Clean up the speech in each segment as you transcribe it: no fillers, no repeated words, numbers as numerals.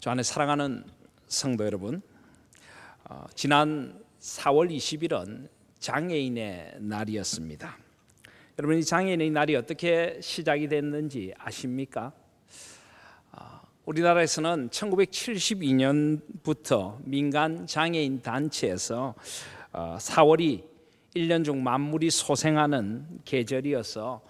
저 안에 사랑하는 성도 여러분, 지난 4월 20일은 장애인의 날이었습니다. 여러분, 이 장애인의 날이 어떻게 시작이 됐는지 아십니까? 우리나라에서는 1972년부터 민간 장애인 단체에서 4월이 1년 중 만물이 소생하는 계절이어서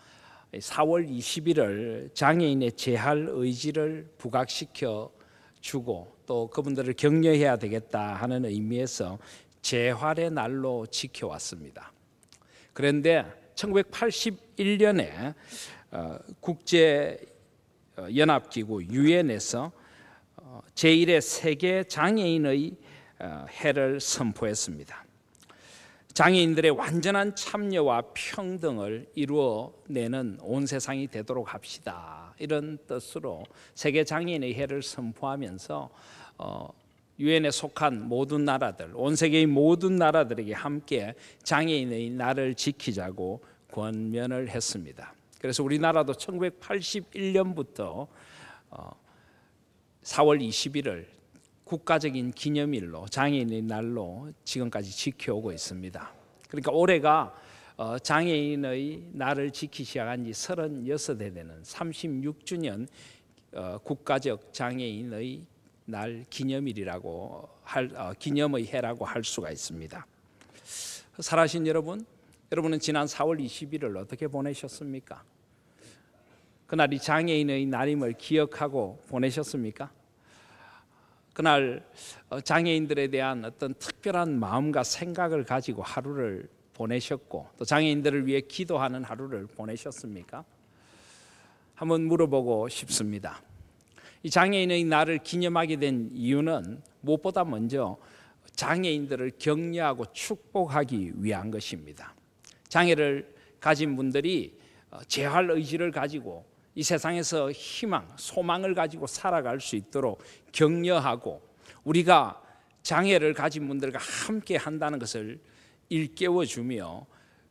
4월 20일을 장애인의 재활 의지를 부각시켜 주고 또 그분들을 격려해야 되겠다 하는 의미에서 재활의 날로 지켜왔습니다. 그런데 1981년에 국제연합기구 유엔에서 제1회 세계 장애인의 해를 선포했습니다. 장애인들의 완전한 참여와 평등을 이루어내는 온 세상이 되도록 합시다, 이런 뜻으로 세계 장애인의 해를 선포하면서 유엔에 속한 모든 나라들, 온 세계의 모든 나라들에게 함께 장애인의 날을 지키자고 권면을 했습니다. 그래서 우리나라도 1981년부터 4월 20일을 국가적인 기념일로, 장애인의 날로 지금까지 지켜오고 있습니다. 그러니까 올해가 장애인의 날을 지키기 시작한 지 36회 되는 36주년 국가적 장애인의 날 기념일이라고 기념의 해라고 할 수가 있습니다. 살아계신 여러분은 지난 4월 20일을 어떻게 보내셨습니까? 그날이 장애인의 날임을 기억하고 보내셨습니까? 그날 장애인들에 대한 어떤 특별한 마음과 생각을 가지고 하루를 보내셨고 또 장애인들을 위해 기도하는 하루를 보내셨습니까? 한번 물어보고 싶습니다. 이 장애인의 날을 기념하게 된 이유는 무엇보다 먼저 장애인들을 격려하고 축복하기 위한 것입니다. 장애를 가진 분들이 재활 의지를 가지고 이 세상에서 희망, 소망을 가지고 살아갈 수 있도록 격려하고 우리가 장애를 가진 분들과 함께 한다는 것을 일깨워주며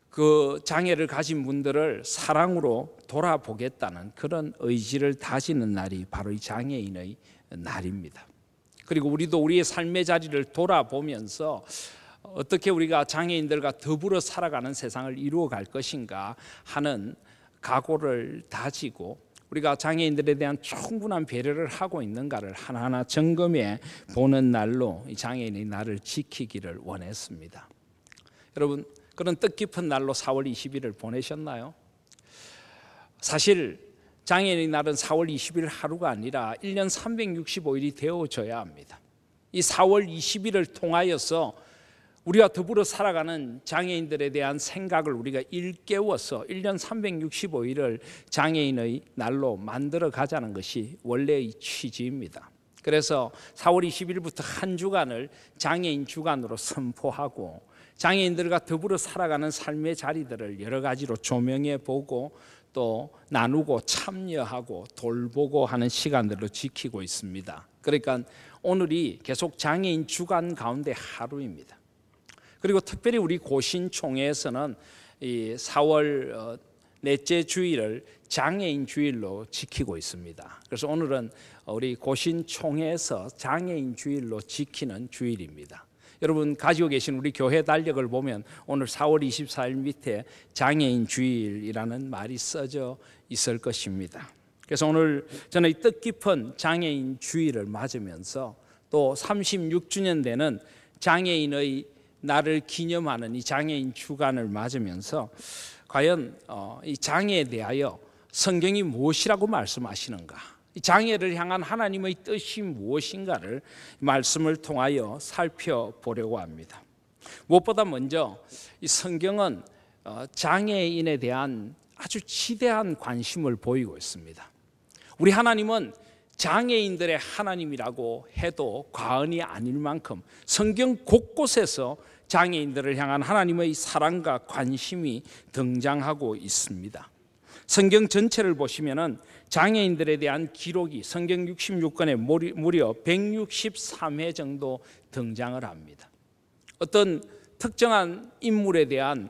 그 장애를 가진 분들을 사랑으로 돌아보겠다는 그런 의지를 다지는 날이 바로 이 장애인의 날입니다. 그리고 우리도 우리의 삶의 자리를 돌아보면서 어떻게 우리가 장애인들과 더불어 살아가는 세상을 이루어갈 것인가 하는 각오를 다지고 우리가 장애인들에 대한 충분한 배려를 하고 있는가를 하나하나 점검해 보는 날로 이 장애인의 날을 지키기를 원했습니다. 여러분, 그런 뜻깊은 날로 4월 20일을 보내셨나요? 사실 장애인의 날은 4월 20일 하루가 아니라 1년 365일이 되어져야 합니다. 이 4월 20일을 통하여서 우리와 더불어 살아가는 장애인들에 대한 생각을 우리가 일깨워서 1년 365일을 장애인의 날로 만들어 가자는 것이 원래의 취지입니다. 그래서 4월 20일부터 한 주간을 장애인 주간으로 선포하고 장애인들과 더불어 살아가는 삶의 자리들을 여러 가지로 조명해 보고 또 나누고 참여하고 돌보고 하는 시간들로 지키고 있습니다. 그러니까 오늘이 계속 장애인 주간 가운데 하루입니다. 그리고 특별히 우리 고신총회에서는 이 4월 넷째 주일을 장애인 주일로 지키고 있습니다. 그래서 오늘은 우리 고신총회에서 장애인 주일로 지키는 주일입니다. 여러분 가지고 계신 우리 교회 달력을 보면 오늘 4월 24일 밑에 장애인 주일이라는 말이 써져 있을 것입니다. 그래서 오늘 저는 이 뜻깊은 장애인 주일을 맞으면서 또 36주년 되는 장애인의 나를 기념하는 이 장애인 주간을 맞으면서 과연 이 장애에 대하여 성경이 무엇이라고 말씀하시는가, 이 장애를 향한 하나님의 뜻이 무엇인가를 말씀을 통하여 살펴보려고 합니다. 무엇보다 먼저 이 성경은 장애인에 대한 아주 지대한 관심을 보이고 있습니다. 우리 하나님은 장애인들의 하나님이라고 해도 과언이 아닐 만큼 성경 곳곳에서 장애인들을 향한 하나님의 사랑과 관심이 등장하고 있습니다. 성경 전체를 보시면은 장애인들에 대한 기록이 성경 66권에 무려 163회 정도 등장을 합니다. 어떤 특정한 인물에 대한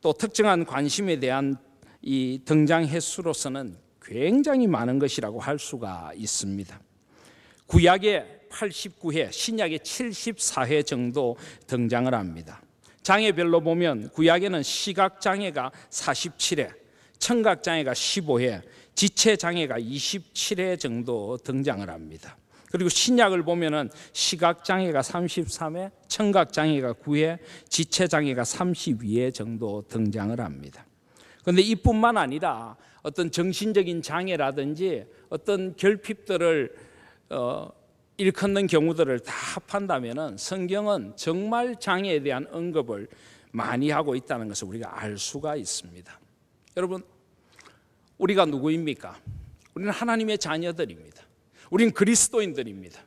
또 특정한 관심에 대한 이 등장 횟수로서는 굉장히 많은 것이라고 할 수가 있습니다. 구약에 89회, 신약에 74회 정도 등장을 합니다. 장애별로 보면 구약에는 시각장애가 47회, 청각장애가 15회, 지체장애가 27회 정도 등장을 합니다. 그리고 신약을 보면은 시각장애가 33회, 청각장애가 9회, 지체장애가 32회 정도 등장을 합니다. 그런데 이뿐만 아니라 어떤 정신적인 장애라든지 어떤 결핍들을 일컫는 경우들을 다 합한다면은 성경은 정말 장애에 대한 언급을 많이 하고 있다는 것을 우리가 알 수가 있습니다. 여러분, 우리가 누구입니까? 우리는 하나님의 자녀들입니다. 우리는 그리스도인들입니다.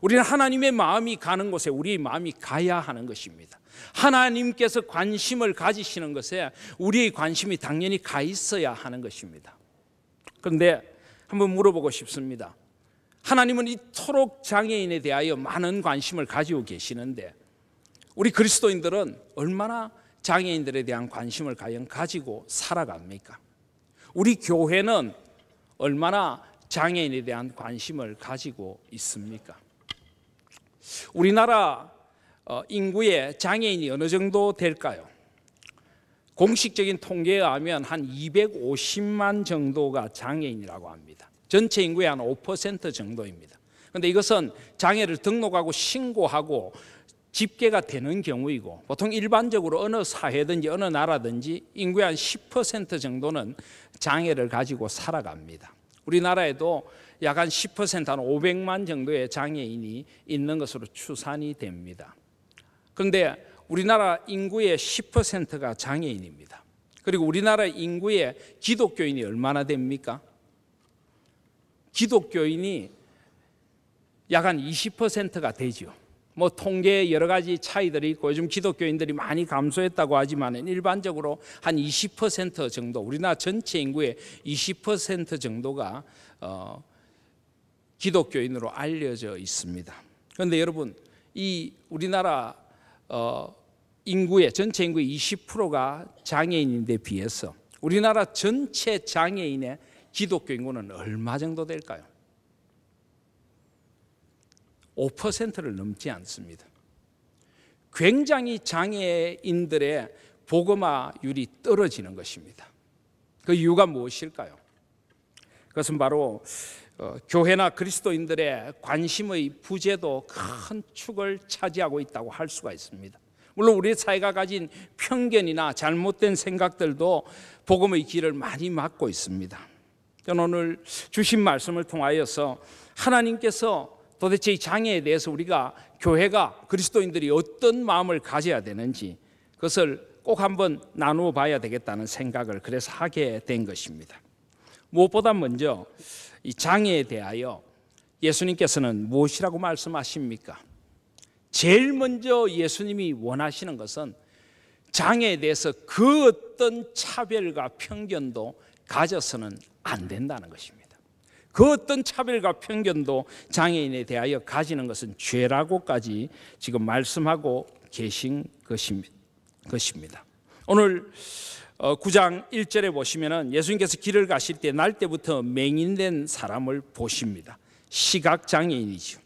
우리는 하나님의 마음이 가는 곳에 우리의 마음이 가야 하는 것입니다. 하나님께서 관심을 가지시는 것에 우리의 관심이 당연히 가 있어야 하는 것입니다. 그런데 한번 물어보고 싶습니다. 하나님은 이토록 장애인에 대하여 많은 관심을 가지고 계시는데 우리 그리스도인들은 얼마나 장애인들에 대한 관심을 과연 가지고 살아갑니까? 우리 교회는 얼마나 장애인에 대한 관심을 가지고 있습니까? 우리나라 인구의 장애인이 어느 정도 될까요? 공식적인 통계에 의하면 한 250만 정도가 장애인이라고 합니다. 전체 인구의 한 5% 정도입니다. 그런데 이것은 장애를 등록하고 신고하고 집계가 되는 경우이고 보통 일반적으로 어느 사회든지 어느 나라든지 인구의 한 10% 정도는 장애를 가지고 살아갑니다. 우리나라에도 약 한 10% 한 500만 정도의 장애인이 있는 것으로 추산이 됩니다. 그런데 우리나라 인구의 10%가 장애인입니다. 그리고 우리나라 인구의 기독교인이 얼마나 됩니까? 기독교인이 약 한 20%가 되죠. 뭐 통계에 여러 가지 차이들이 있고 요즘 기독교인들이 많이 감소했다고 하지만 일반적으로 한 20% 정도, 우리나라 전체 인구의 20% 정도가 기독교인으로 알려져 있습니다. 그런데 여러분, 이 우리나라 인구의 전체 인구의 20%가 장애인인데 비해서 우리나라 전체 장애인의 기독교 인구는 얼마 정도 될까요? 5%를 넘지 않습니다. 굉장히 장애인들의 복음화율이 떨어지는 것입니다. 그 이유가 무엇일까요? 그것은 바로 교회나 그리스도인들의 관심의 부재도 큰 축을 차지하고 있다고 할 수가 있습니다. 물론 우리 사회가 가진 편견이나 잘못된 생각들도 복음의 길을 많이 막고 있습니다. 저는 오늘 주신 말씀을 통하여서 하나님께서 도대체 이 장애에 대해서 우리가 교회가 그리스도인들이 어떤 마음을 가져야 되는지 그것을 꼭 한번 나누어 봐야 되겠다는 생각을 그래서 하게 된 것입니다. 무엇보다 먼저 이 장애에 대하여 예수님께서는 무엇이라고 말씀하십니까? 제일 먼저 예수님이 원하시는 것은 장애에 대해서 그 어떤 차별과 편견도 가져서는 안 된다는 것입니다. 그 어떤 차별과 편견도 장애인에 대하여 가지는 것은 죄라고까지 지금 말씀하고 계신 것입니다. 오늘 9장 1절에 보시면은 예수님께서 길을 가실 때 날 때부터 맹인된 사람을 보십니다. 시각장애인이죠.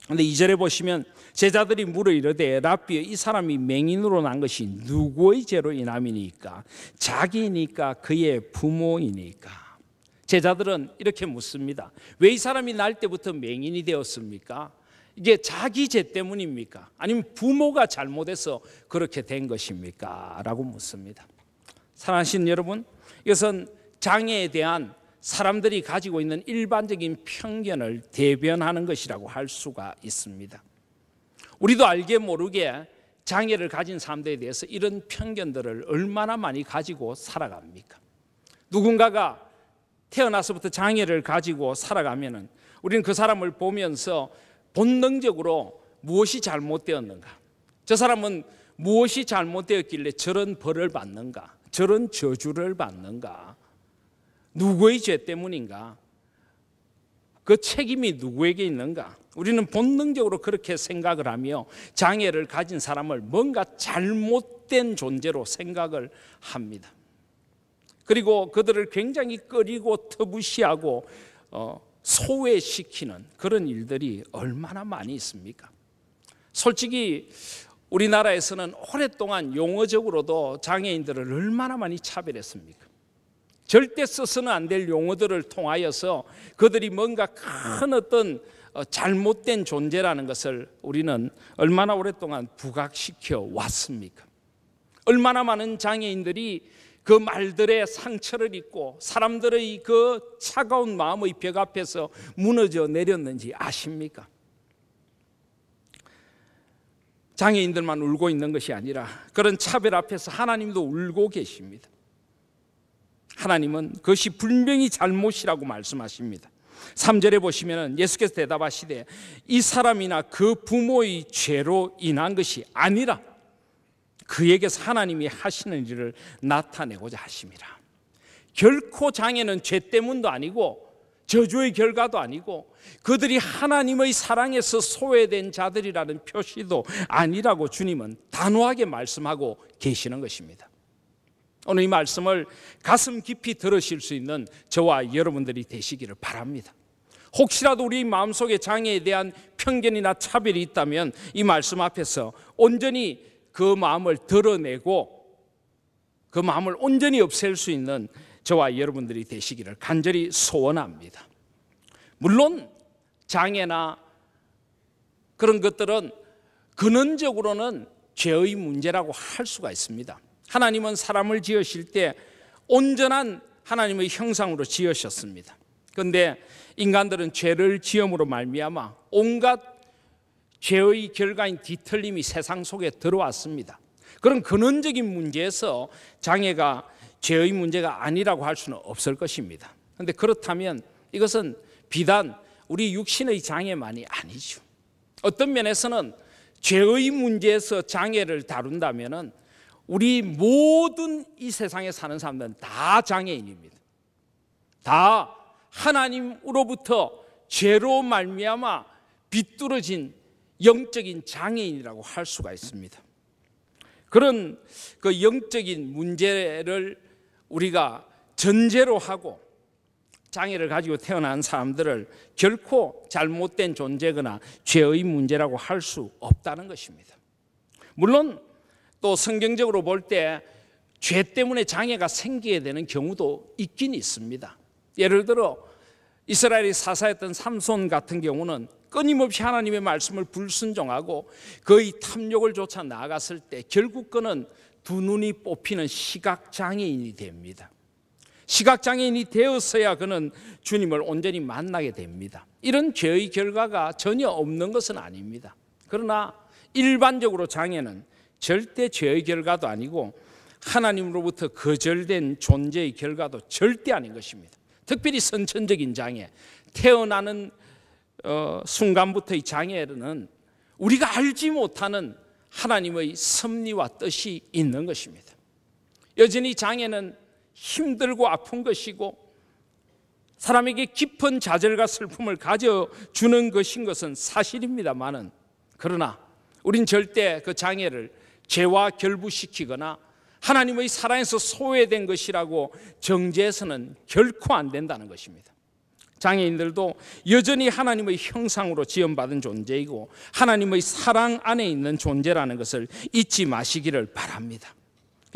그런데 2절에 보시면 제자들이 물어 이르되 랍비여 이 사람이 맹인으로 난 것이 누구의 죄로 인함이니까? 자기니까 그의 부모이니까? 제자들은 이렇게 묻습니다. 왜 이 사람이 날 때부터 맹인이 되었습니까? 이게 자기 죄 때문입니까? 아니면 부모가 잘못해서 그렇게 된 것입니까? 라고 묻습니다. 사랑하시는 여러분, 이것은 장애에 대한 사람들이 가지고 있는 일반적인 편견을 대변하는 것이라고 할 수가 있습니다. 우리도 알게 모르게 장애를 가진 사람들에 대해서 이런 편견들을 얼마나 많이 가지고 살아갑니까? 누군가가 태어나서부터 장애를 가지고 살아가면은 우리는 그 사람을 보면서 본능적으로 무엇이 잘못되었는가? 저 사람은 무엇이 잘못되었길래 저런 벌을 받는가? 저런 저주를 받는가? 누구의 죄 때문인가? 그 책임이 누구에게 있는가? 우리는 본능적으로 그렇게 생각을 하며 장애를 가진 사람을 뭔가 잘못된 존재로 생각을 합니다. 그리고 그들을 굉장히 꺼리고 터부시하고 소외시키는 그런 일들이 얼마나 많이 있습니까? 솔직히 우리나라에서는 오랫동안 용어적으로도 장애인들을 얼마나 많이 차별했습니까? 절대 써서는 안 될 용어들을 통하여서 그들이 뭔가 큰 어떤 잘못된 존재라는 것을 우리는 얼마나 오랫동안 부각시켜 왔습니까? 얼마나 많은 장애인들이 그 말들의 상처를 입고 사람들의 그 차가운 마음의 벽 앞에서 무너져 내렸는지 아십니까? 장애인들만 울고 있는 것이 아니라 그런 차별 앞에서 하나님도 울고 계십니다. 하나님은 그것이 분명히 잘못이라고 말씀하십니다. 3절에 보시면 예수께서 대답하시되 이 사람이나 그 부모의 죄로 인한 것이 아니라 그에게서 하나님이 하시는 일을 나타내고자 하심이라. 결코 장애는 죄 때문도 아니고 저주의 결과도 아니고 그들이 하나님의 사랑에서 소외된 자들이라는 표시도 아니라고 주님은 단호하게 말씀하고 계시는 것입니다. 오늘 이 말씀을 가슴 깊이 들으실 수 있는 저와 여러분들이 되시기를 바랍니다. 혹시라도 우리 마음속에 장애에 대한 편견이나 차별이 있다면 이 말씀 앞에서 온전히 그 마음을 드러내고 그 마음을 온전히 없앨 수 있는 저와 여러분들이 되시기를 간절히 소원합니다. 물론 장애나 그런 것들은 근원적으로는 죄의 문제라고 할 수가 있습니다. 하나님은 사람을 지으실 때 온전한 하나님의 형상으로 지으셨습니다. 그런데 인간들은 죄를 지음으로 말미암아 온갖 죄의 결과인 뒤틀림이 세상 속에 들어왔습니다. 그런 근원적인 문제에서 장애가 죄의 문제가 아니라고 할 수는 없을 것입니다. 그런데 그렇다면 이것은 비단 우리 육신의 장애만이 아니죠. 어떤 면에서는 죄의 문제에서 장애를 다룬다면 우리 모든 이 세상에 사는 사람들은 다 장애인입니다. 다 하나님으로부터 죄로 말미암아 비뚤어진 영적인 장애인이라고 할 수가 있습니다. 그런 그 영적인 문제를 우리가 전제로 하고 장애를 가지고 태어난 사람들을 결코 잘못된 존재거나 죄의 문제라고 할 수 없다는 것입니다. 물론 또 성경적으로 볼 때 죄 때문에 장애가 생기게 되는 경우도 있긴 있습니다. 예를 들어 이스라엘의 사사였던 삼손 같은 경우는 끊임없이 하나님의 말씀을 불순종하고 그의 탐욕을 쫓아 나아갔을 때 결국 그는 두 눈이 뽑히는 시각장애인이 됩니다. 시각장애인이 되었어야 그는 주님을 온전히 만나게 됩니다. 이런 죄의 결과가 전혀 없는 것은 아닙니다. 그러나 일반적으로 장애는 절대 죄의 결과도 아니고 하나님으로부터 거절된 존재의 결과도 절대 아닌 것입니다. 특별히 선천적인 장애, 태어나는 순간부터의 장애는 우리가 알지 못하는 하나님의 섭리와 뜻이 있는 것입니다. 여전히 장애는 힘들고 아픈 것이고 사람에게 깊은 좌절과 슬픔을 가져주는 것인 것은 사실입니다만은 그러나 우린 절대 그 장애를 죄와 결부시키거나 하나님의 사랑에서 소외된 것이라고 정죄해서는 결코 안 된다는 것입니다. 장애인들도 여전히 하나님의 형상으로 지음받은 존재이고 하나님의 사랑 안에 있는 존재라는 것을 잊지 마시기를 바랍니다.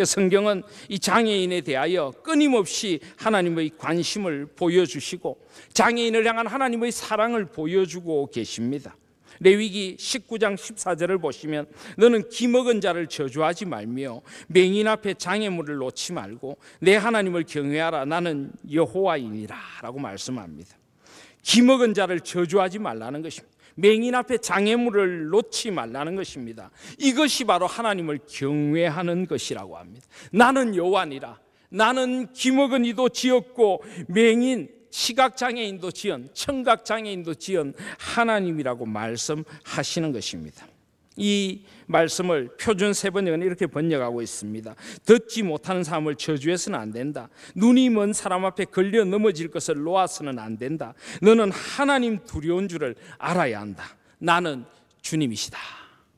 성경은 이 장애인에 대하여 끊임없이 하나님의 관심을 보여주시고 장애인을 향한 하나님의 사랑을 보여주고 계십니다. 레위기 19장 14절을 보시면 너는 기먹은 자를 저주하지 말며 맹인 앞에 장애물을 놓지 말고 내 하나님을 경외하라 나는 여호와이니라 라고 말씀합니다. 기먹은 자를 저주하지 말라는 것입니다. 맹인 앞에 장애물을 놓지 말라는 것입니다. 이것이 바로 하나님을 경외하는 것이라고 합니다. 나는 여호와니라. 나는 기먹은 이도 지었고 맹인 시각장애인도 지은 청각장애인도 지은 하나님이라고 말씀하시는 것입니다. 이 말씀을 표준 세번역은 이렇게 번역하고 있습니다. 듣지 못하는 사람을 저주해서는 안 된다. 눈이 먼 사람 앞에 걸려 넘어질 것을 놓아서는 안 된다. 너는 하나님 두려운 줄을 알아야 한다. 나는 주님이시다.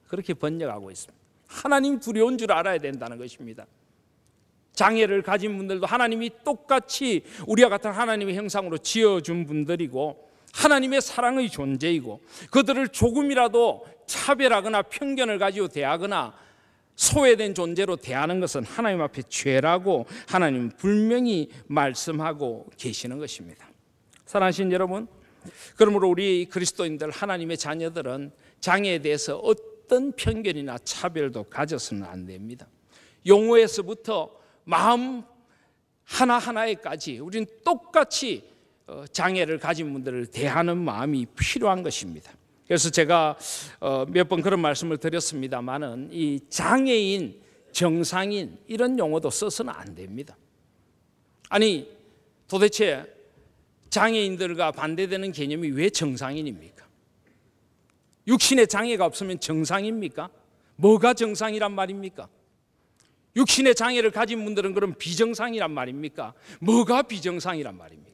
그렇게 번역하고 있습니다. 하나님 두려운 줄 알아야 된다는 것입니다. 장애를 가진 분들도 하나님이 똑같이 우리와 같은 하나님의 형상으로 지어준 분들이고 하나님의 사랑의 존재이고 그들을 조금이라도 차별하거나 편견을 가지고 대하거나 소외된 존재로 대하는 것은 하나님 앞에 죄라고 하나님은 분명히 말씀하고 계시는 것입니다. 사랑하신 여러분, 그러므로 우리 그리스도인들, 하나님의 자녀들은 장애에 대해서 어떤 편견이나 차별도 가져서는 안 됩니다. 용어에서부터 마음 하나하나에까지 우리는 똑같이 장애를 가진 분들을 대하는 마음이 필요한 것입니다. 그래서 제가 몇 번 그런 말씀을 드렸습니다마는 이 장애인, 정상인 이런 용어도 써서는 안 됩니다. 아니 도대체 장애인들과 반대되는 개념이 왜 정상인입니까? 육신의 장애가 없으면 정상입니까? 뭐가 정상이란 말입니까? 육신의 장애를 가진 분들은 그럼 비정상이란 말입니까? 뭐가 비정상이란 말입니까?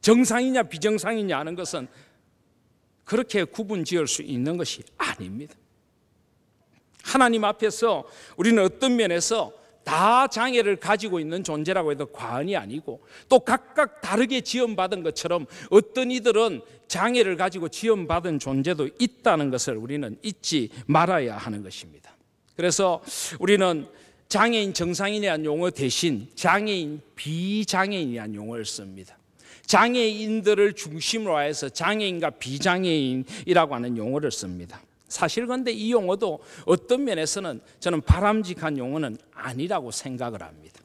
정상이냐 비정상이냐 하는 것은 그렇게 구분 지을 수 있는 것이 아닙니다. 하나님 앞에서 우리는 어떤 면에서 다 장애를 가지고 있는 존재라고 해도 과언이 아니고 또 각각 다르게 지음받은 것처럼 어떤 이들은 장애를 가지고 지음받은 존재도 있다는 것을 우리는 잊지 말아야 하는 것입니다. 그래서 우리는 장애인, 정상인에 대한 용어 대신 장애인, 비장애인이라는 용어를 씁니다. 장애인들을 중심으로 해서 장애인과 비장애인이라고 하는 용어를 씁니다. 사실 그런데 이 용어도 어떤 면에서는 저는 바람직한 용어는 아니라고 생각을 합니다.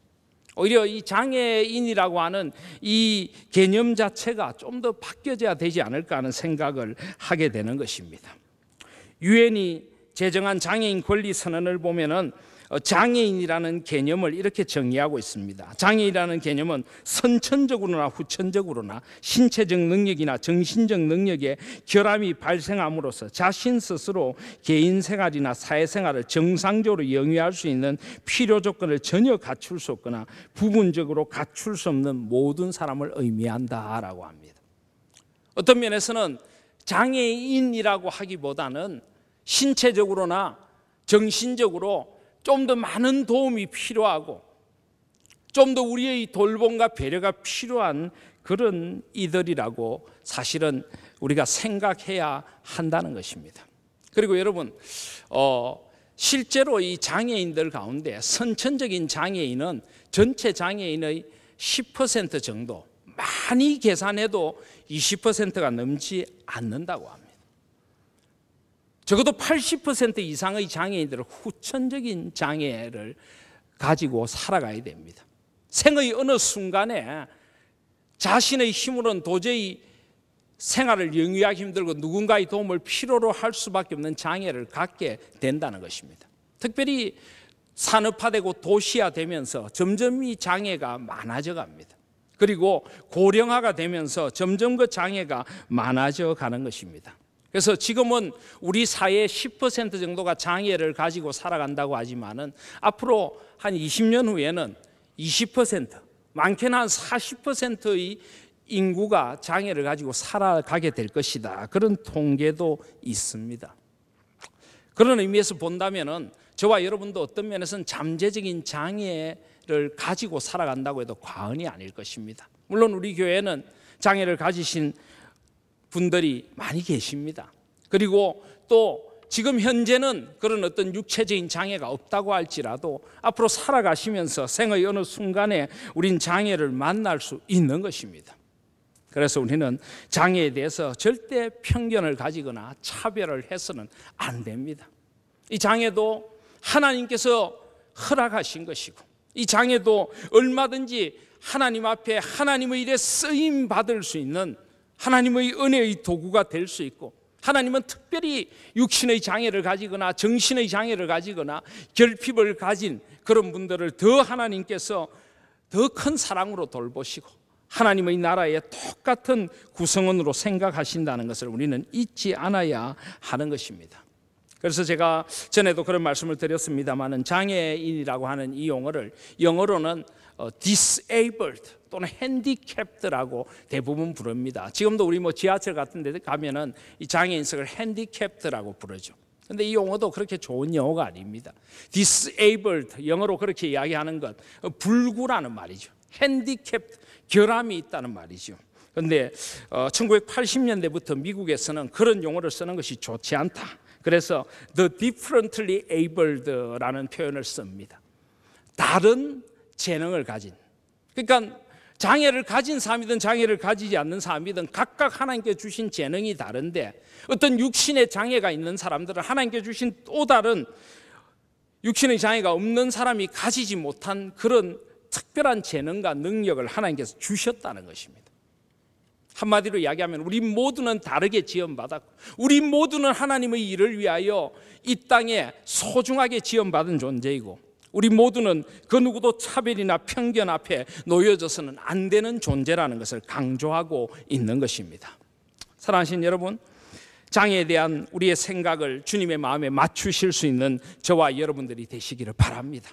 오히려 이 장애인이라고 하는 이 개념 자체가 좀 더 바뀌어져야 되지 않을까 하는 생각을 하게 되는 것입니다. 유엔이 제정한 장애인 권리 선언을 보면은 장애인이라는 개념을 이렇게 정의하고 있습니다. 장애인이라는 개념은 선천적으로나 후천적으로나 신체적 능력이나 정신적 능력에 결함이 발생함으로써 자신 스스로 개인 생활이나 사회생활을 정상적으로 영위할 수 있는 필요 조건을 전혀 갖출 수 없거나 부분적으로 갖출 수 없는 모든 사람을 의미한다라고 합니다. 어떤 면에서는 장애인이라고 하기보다는 신체적으로나 정신적으로 좀 더 많은 도움이 필요하고 좀 더 우리의 돌봄과 배려가 필요한 그런 이들이라고 사실은 우리가 생각해야 한다는 것입니다. 그리고 여러분, 실제로 이 장애인들 가운데 선천적인 장애인은 전체 장애인의 10% 정도, 많이 계산해도 20%가 넘지 않는다고 합니다. 적어도 80% 이상의 장애인들은 후천적인 장애를 가지고 살아가야 됩니다. 생의 어느 순간에 자신의 힘으로는 도저히 생활을 영위하기 힘들고 누군가의 도움을 필요로 할 수밖에 없는 장애를 갖게 된다는 것입니다. 특별히 산업화되고 도시화되면서 점점 이 장애가 많아져 갑니다. 그리고 고령화가 되면서 점점 그 장애가 많아져 가는 것입니다. 그래서 지금은 우리 사회의 10% 정도가 장애를 가지고 살아간다고 하지만은 앞으로 한 20년 후에는 20%, 많게는 한 40%의 인구가 장애를 가지고 살아가게 될 것이다. 그런 통계도 있습니다. 그런 의미에서 본다면은 저와 여러분도 어떤 면에서는 잠재적인 장애를 가지고 살아간다고 해도 과언이 아닐 것입니다. 물론 우리 교회는 장애를 가지신 분들이 많이 계십니다. 그리고 또 지금 현재는 그런 어떤 육체적인 장애가 없다고 할지라도 앞으로 살아가시면서 생의 어느 순간에 우린 장애를 만날 수 있는 것입니다. 그래서 우리는 장애에 대해서 절대 편견을 가지거나 차별을 해서는 안 됩니다. 이 장애도 하나님께서 허락하신 것이고 이 장애도 얼마든지 하나님 앞에 하나님의 일에 쓰임 받을 수 있는 하나님의 은혜의 도구가 될 수 있고 하나님은 특별히 육신의 장애를 가지거나 정신의 장애를 가지거나 결핍을 가진 그런 분들을 더 하나님께서 더 큰 사랑으로 돌보시고 하나님의 나라의 똑같은 구성원으로 생각하신다는 것을 우리는 잊지 않아야 하는 것입니다. 그래서 제가 전에도 그런 말씀을 드렸습니다마는 장애인이라고 하는 이 용어를 영어로는 disabled 또는 handicapped라고 대부분 부릅니다. 지금도 우리 지하철 같은 데 가면은 이 장애인석을 handicapped라고 부르죠. 근데 이 용어도 그렇게 좋은 용어가 아닙니다. disabled 영어로 그렇게 이야기하는 것 불구라는 말이죠. handicapped 결함이 있다는 말이죠. 그런데 1980년대부터 미국에서는 그런 용어를 쓰는 것이 좋지 않다. 그래서 the differently abled라는 표현을 씁니다. 다른 재능을 가진, 그러니까 장애를 가진 사람이든 장애를 가지지 않는 사람이든 각각 하나님께 주신 재능이 다른데, 어떤 육신의 장애가 있는 사람들은 하나님께 주신 또 다른 육신의 장애가 없는 사람이 가지지 못한 그런 특별한 재능과 능력을 하나님께서 주셨다는 것입니다. 한마디로 이야기하면 우리 모두는 다르게 지음받았고, 우리 모두는 하나님의 일을 위하여 이 땅에 소중하게 지음받은 존재이고, 우리 모두는 그 누구도 차별이나 편견 앞에 놓여져서는 안 되는 존재라는 것을 강조하고 있는 것입니다. 사랑하신 여러분, 장애에 대한 우리의 생각을 주님의 마음에 맞추실 수 있는 저와 여러분들이 되시기를 바랍니다.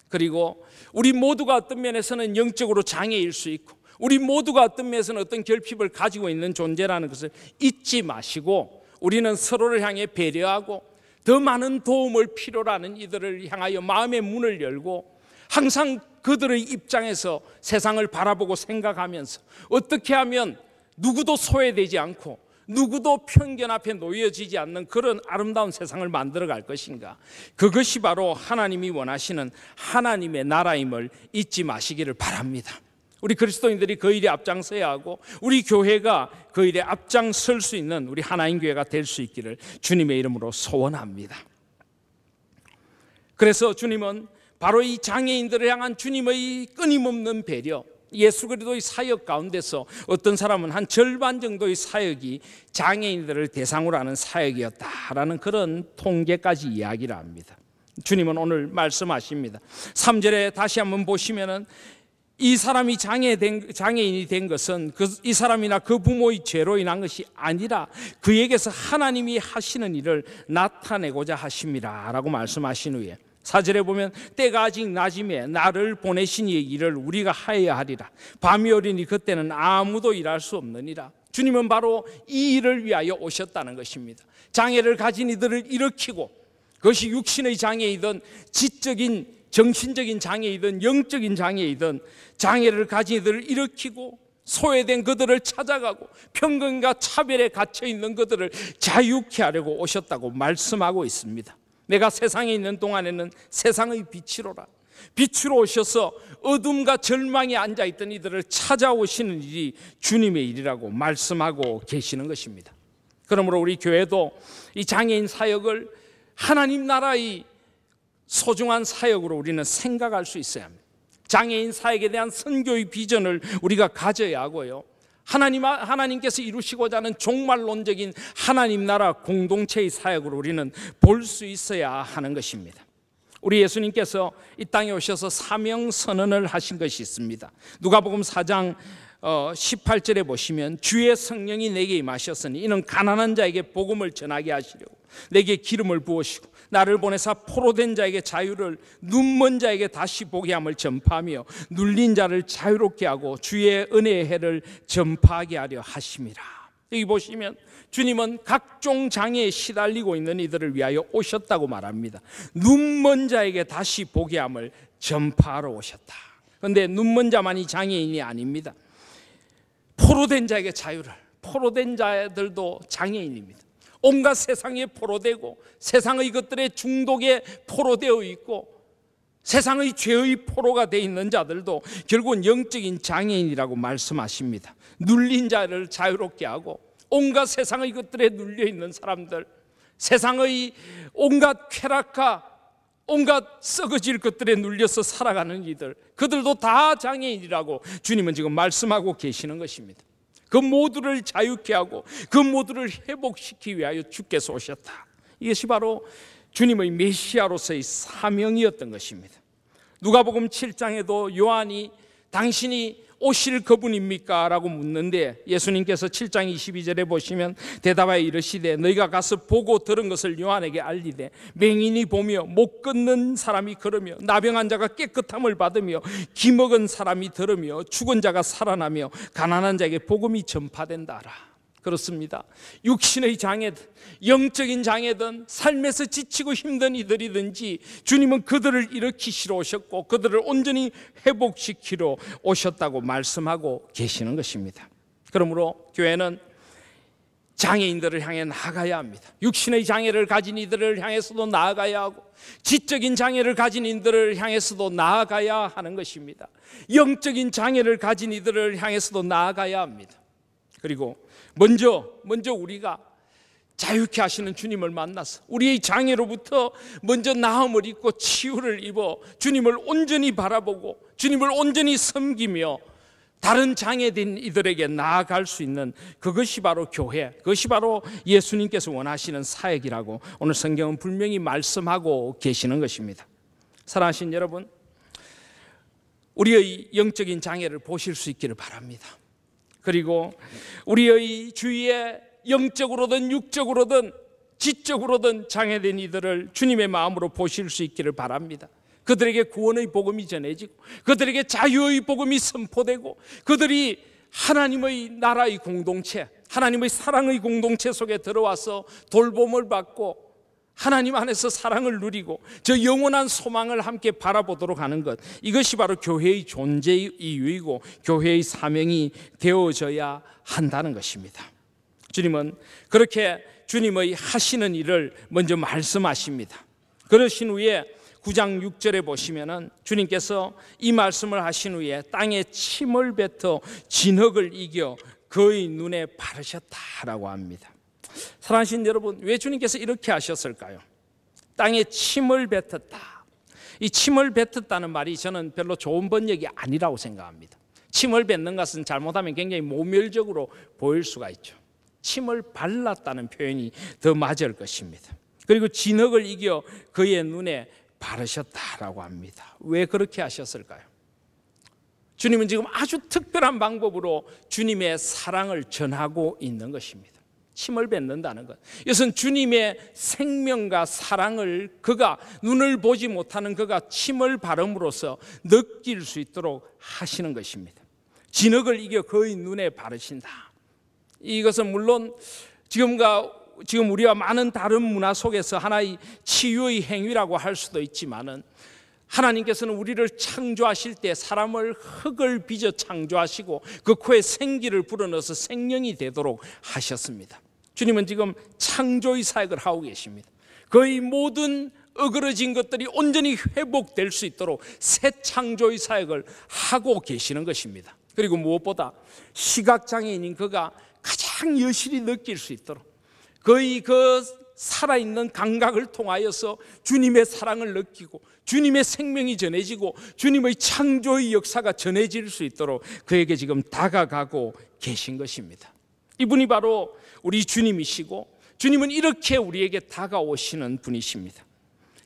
그리고 우리 모두가 어떤 면에서는 영적으로 장애일 수 있고, 우리 모두가 어떤 면에서는 어떤 결핍을 가지고 있는 존재라는 것을 잊지 마시고, 우리는 서로를 향해 배려하고 더 많은 도움을 필요로 하는 이들을 향하여 마음의 문을 열고, 항상 그들의 입장에서 세상을 바라보고 생각하면서 어떻게 하면 누구도 소외되지 않고 누구도 편견 앞에 놓여지지 않는 그런 아름다운 세상을 만들어 갈 것인가, 그것이 바로 하나님이 원하시는 하나님의 나라임을 잊지 마시기를 바랍니다. 우리 그리스도인들이 그 일에 앞장서야 하고, 우리 교회가 그 일에 앞장설 수 있는 우리 하나님 교회가 될 수 있기를 주님의 이름으로 소원합니다. 그래서 주님은 바로 이 장애인들을 향한 주님의 끊임없는 배려, 예수 그리스도의 사역 가운데서 어떤 사람은 한 절반 정도의 사역이 장애인들을 대상으로 하는 사역이었다라는 그런 통계까지 이야기를 합니다. 주님은 오늘 말씀하십니다. 3절에 다시 한번 보시면은, 이 사람이 장애인이 된 것은 이 사람이나 그 부모의 죄로 인한 것이 아니라 그에게서 하나님이 하시는 일을 나타내고자 하심이라 라고 말씀하신 후에 4절에 보면, 때가 아직 낮임에 나를 보내신 이의 일을 우리가 하여야 하리라. 밤이 오리니 그때는 아무도 일할 수 없느니라. 주님은 바로 이 일을 위하여 오셨다는 것입니다. 장애를 가진 이들을 일으키고, 그것이 육신의 장애이든 지적인 정신적인 장애이든 영적인 장애이든 장애를 가진 이들을 일으키고, 소외된 그들을 찾아가고, 편견과 차별에 갇혀있는 그들을 자유케 하려고 오셨다고 말씀하고 있습니다. 내가 세상에 있는 동안에는 세상의 빛이로라. 빛으로 오셔서 어둠과 절망에 앉아있던 이들을 찾아오시는 일이 주님의 일이라고 말씀하고 계시는 것입니다. 그러므로 우리 교회도 이 장애인 사역을 하나님 나라의 소중한 사역으로 우리는 생각할 수 있어야 합니다. 장애인 사역에 대한 선교의 비전을 우리가 가져야 하고요, 하나님께서 이루시고자 하는 종말론적인 하나님 나라 공동체의 사역으로 우리는 볼 수 있어야 하는 것입니다. 우리 예수님께서 이 땅에 오셔서 사명 선언을 하신 것이 있습니다. 누가복음 4장 18절에 보시면, 주의 성령이 내게 임하셨으니 이는 가난한 자에게 복음을 전하게 하시려고 내게 기름을 부으시고 나를 보내사 포로된 자에게 자유를, 눈먼 자에게 다시 보게 함을 전파하며 눌린 자를 자유롭게 하고 주의 은혜의 해를 전파하게 하려 하심이라. 여기 보시면 주님은 각종 장애에 시달리고 있는 이들을 위하여 오셨다고 말합니다. 눈먼 자에게 다시 보게 함을 전파하러 오셨다. 그런데 눈먼 자만이 장애인이 아닙니다. 포로된 자에게 자유를, 포로된 자들도 장애인입니다. 온갖 세상에 포로되고 세상의 것들에 중독에 포로되어 있고 세상의 죄의 포로가 되어 있는 자들도 결국은 영적인 장애인이라고 말씀하십니다. 눌린 자를 자유롭게 하고, 온갖 세상의 것들에 눌려 있는 사람들, 세상의 온갖 쾌락과 온갖 썩어질 것들에 눌려서 살아가는 이들, 그들도 다 장애인이라고 주님은 지금 말씀하고 계시는 것입니다. 그 모두를 자유케 하고 그 모두를 회복시키기 위하여 주께서 오셨다. 이것이 바로 주님의 메시아로서의 사명이었던 것입니다. 누가복음 7장에도 요한이 당신이 오실 그분입니까? 라고 묻는데 예수님께서 7장 22절에 보시면 대답하여 이르시되 너희가 가서 보고 들은 것을 요한에게 알리되 맹인이 보며 못 걷는 사람이 걸으며 나병한 자가 깨끗함을 받으며 기먹은 사람이 들으며 죽은 자가 살아나며 가난한 자에게 복음이 전파된다 하라. 그렇습니다. 육신의 장애든 영적인 장애든 삶에서 지치고 힘든 이들이든지 주님은 그들을 일으키시러 오셨고 그들을 온전히 회복시키러 오셨다고 말씀하고 계시는 것입니다. 그러므로 교회는 장애인들을 향해 나아가야 합니다. 육신의 장애를 가진 이들을 향해서도 나아가야 하고 지적인 장애를 가진 이들을 향해서도 나아가야 하는 것입니다. 영적인 장애를 가진 이들을 향해서도 나아가야 합니다. 그리고 먼저 우리가 자유케 하시는 주님을 만나서 우리의 장애로부터 먼저 나음을 입고 치유를 입어 주님을 온전히 바라보고 주님을 온전히 섬기며 다른 장애된 이들에게 나아갈 수 있는 그것이 바로 교회, 그것이 바로 예수님께서 원하시는 사역이라고 오늘 성경은 분명히 말씀하고 계시는 것입니다. 사랑하신 여러분, 우리의 영적인 장애를 보실 수 있기를 바랍니다. 그리고 우리의 주위에 영적으로든 육적으로든 지적으로든 장애된 이들을 주님의 마음으로 보실 수 있기를 바랍니다. 그들에게 구원의 복음이 전해지고 그들에게 자유의 복음이 선포되고 그들이 하나님의 나라의 공동체, 하나님의 사랑의 공동체 속에 들어와서 돌봄을 받고 하나님 안에서 사랑을 누리고 저 영원한 소망을 함께 바라보도록 하는 것, 이것이 바로 교회의 존재의 이유이고 교회의 사명이 되어져야 한다는 것입니다. 주님은 그렇게 주님의 하시는 일을 먼저 말씀하십니다. 그러신 후에 9장 6절에 보시면은 주님께서 이 말씀을 하신 후에 땅에 침을 뱉어 진흙을 이겨 그의 눈에 바르셨다라고 합니다. 사랑하신 여러분, 왜 주님께서 이렇게 하셨을까요? 땅에 침을 뱉었다. 이 침을 뱉었다는 말이 저는 별로 좋은 번역이 아니라고 생각합니다. 침을 뱉는 것은 잘못하면 굉장히 모멸적으로 보일 수가 있죠. 침을 발랐다는 표현이 더 맞을 것입니다. 그리고 진흙을 이겨 그의 눈에 바르셨다라고 합니다. 왜 그렇게 하셨을까요? 주님은 지금 아주 특별한 방법으로 주님의 사랑을 전하고 있는 것입니다. 침을 뱉는다는 것, 이것은 주님의 생명과 사랑을 그가 눈을 보지 못하는 그가 침을 바름으로써 느낄 수 있도록 하시는 것입니다. 진흙을 이겨 그의 눈에 바르신다. 이것은 물론 지금 우리와 많은 다른 문화 속에서 하나의 치유의 행위라고 할 수도 있지만은 하나님께서는 우리를 창조하실 때 사람을 흙을 빚어 창조하시고 그 코에 생기를 불어넣어서 생명이 되도록 하셨습니다. 주님은 지금 창조의 사역을 하고 계십니다. 거의 모든 어그러진 것들이 온전히 회복될 수 있도록 새 창조의 사역을 하고 계시는 것입니다. 그리고 무엇보다 시각장애인인 그가 가장 여실히 느낄 수 있도록 거의 그 살아있는 감각을 통하여서 주님의 사랑을 느끼고 주님의 생명이 전해지고 주님의 창조의 역사가 전해질 수 있도록 그에게 지금 다가가고 계신 것입니다. 이분이 바로 우리 주님이시고 주님은 이렇게 우리에게 다가오시는 분이십니다.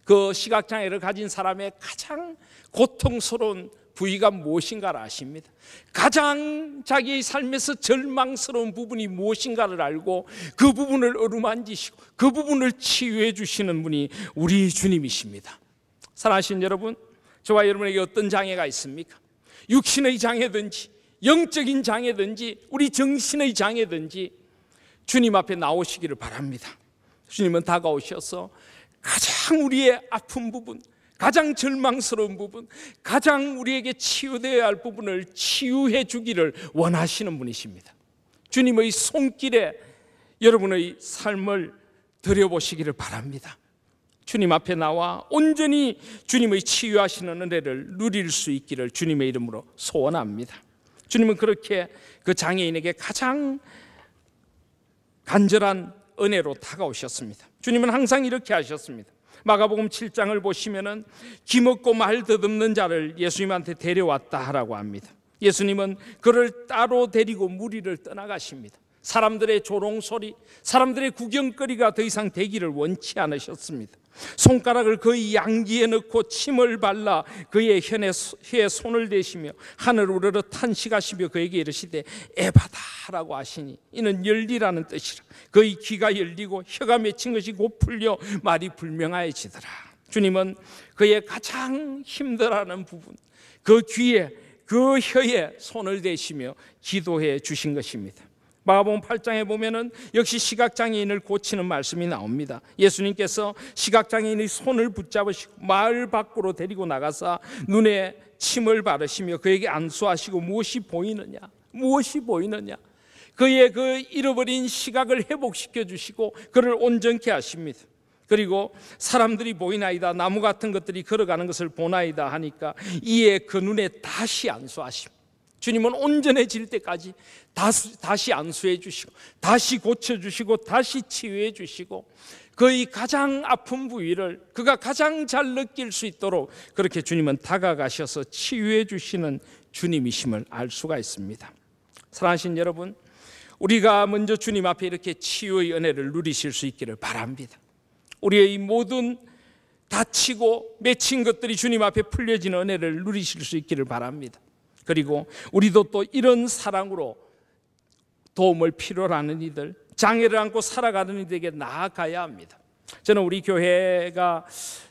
그 시각장애를 가진 사람의 가장 고통스러운 부위가 무엇인가를 아십니다. 가장 자기의 삶에서 절망스러운 부분이 무엇인가를 알고 그 부분을 어루만지시고 그 부분을 치유해 주시는 분이 우리 주님이십니다. 사랑하시는 여러분, 저와 여러분에게 어떤 장애가 있습니까? 육신의 장애든지 영적인 장애든지 우리 정신의 장애든지 주님 앞에 나오시기를 바랍니다. 주님은 다가오셔서 가장 우리의 아픈 부분, 가장 절망스러운 부분, 가장 우리에게 치유되어야 할 부분을 치유해 주기를 원하시는 분이십니다. 주님의 손길에 여러분의 삶을 들여보시기를 바랍니다. 주님 앞에 나와 온전히 주님의 치유하시는 은혜를 누릴 수 있기를 주님의 이름으로 소원합니다. 주님은 그렇게 그 장애인에게 가장 간절한 은혜로 다가오셨습니다. 주님은 항상 이렇게 하셨습니다. 마가복음 7장을 보시면은 기먹고 말 더듬는 자를 예수님한테 데려왔다라고 합니다. 예수님은 그를 따로 데리고 무리를 떠나가십니다. 사람들의 조롱소리, 사람들의 구경거리가 더 이상 되기를 원치 않으셨습니다. 손가락을 그의 양귀에 넣고 침을 발라 그의 혀에 손을 대시며 하늘 우러러 탄식하시며 그에게 이르시되 에바다라고 하시니 이는 열리라는 뜻이라. 그의 귀가 열리고 혀가 맺힌 것이 곧 풀려 말이 불명하여지더라. 주님은 그의 가장 힘들어하는 부분, 그 귀에 그 혀에 손을 대시며 기도해 주신 것입니다. 마가복음 8장에 보면은 역시 시각장애인을 고치는 말씀이 나옵니다. 예수님께서 시각장애인의 손을 붙잡으시고 마을 밖으로 데리고 나가사 눈에 침을 바르시며 그에게 안수하시고 무엇이 보이느냐? 그의 그 잃어버린 시각을 회복시켜 주시고 그를 온전케 하십니다. 그리고 사람들이 보이나이다, 나무 같은 것들이 걸어가는 것을 보나이다 하니까 이에 그 눈에 다시 안수하심. 주님은 온전해질 때까지 다시 안수해 주시고 다시 고쳐주시고 다시 치유해 주시고 그의 가장 아픈 부위를 그가 가장 잘 느낄 수 있도록 그렇게 주님은 다가가셔서 치유해 주시는 주님이심을 알 수가 있습니다. 사랑하신 여러분, 우리가 먼저 주님 앞에 이렇게 치유의 은혜를 누리실 수 있기를 바랍니다. 우리의 이 모든 다치고 맺힌 것들이 주님 앞에 풀려지는 은혜를 누리실 수 있기를 바랍니다. 그리고 우리도 또 이런 사랑으로 도움을 필요로 하는 이들, 장애를 안고 살아가는 이들에게 나아가야 합니다. 저는 우리 교회가